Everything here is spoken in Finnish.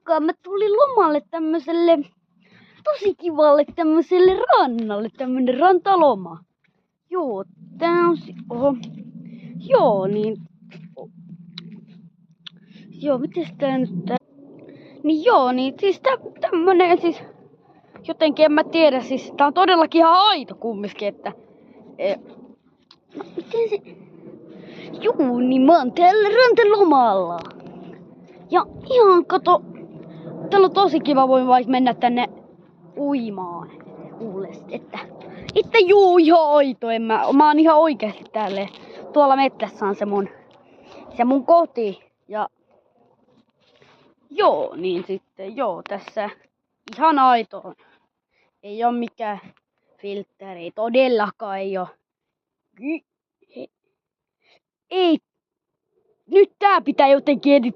Moikka! Mä tulin lomalle tämmöselle tosi kivalle tämmöselle rannalle, tämmönen rantaloma. Joo, tää on oho. Joo, niin. Joo, mites tää nyt tää? Niin joo, niin siis tämmönen siis jotenkin en mä tiedä, siis tää on todellakin ihan aito kumminkin, että no, miten se? Juu, niin mä oon täällä rantalomalla. Ja ihan kato, täällä on tosi kiva, voin vaikka mennä tänne uimaan. Kuules, että juu, ihan aito, mä oon ihan oikeesti täällä. Tuolla mettässä on se mun koti. Ja joo, niin sitten joo, tässä ihan aito. Ei oo mikään filtteri, todellakaan ei oo. Ei, nyt tää pitää jotenkin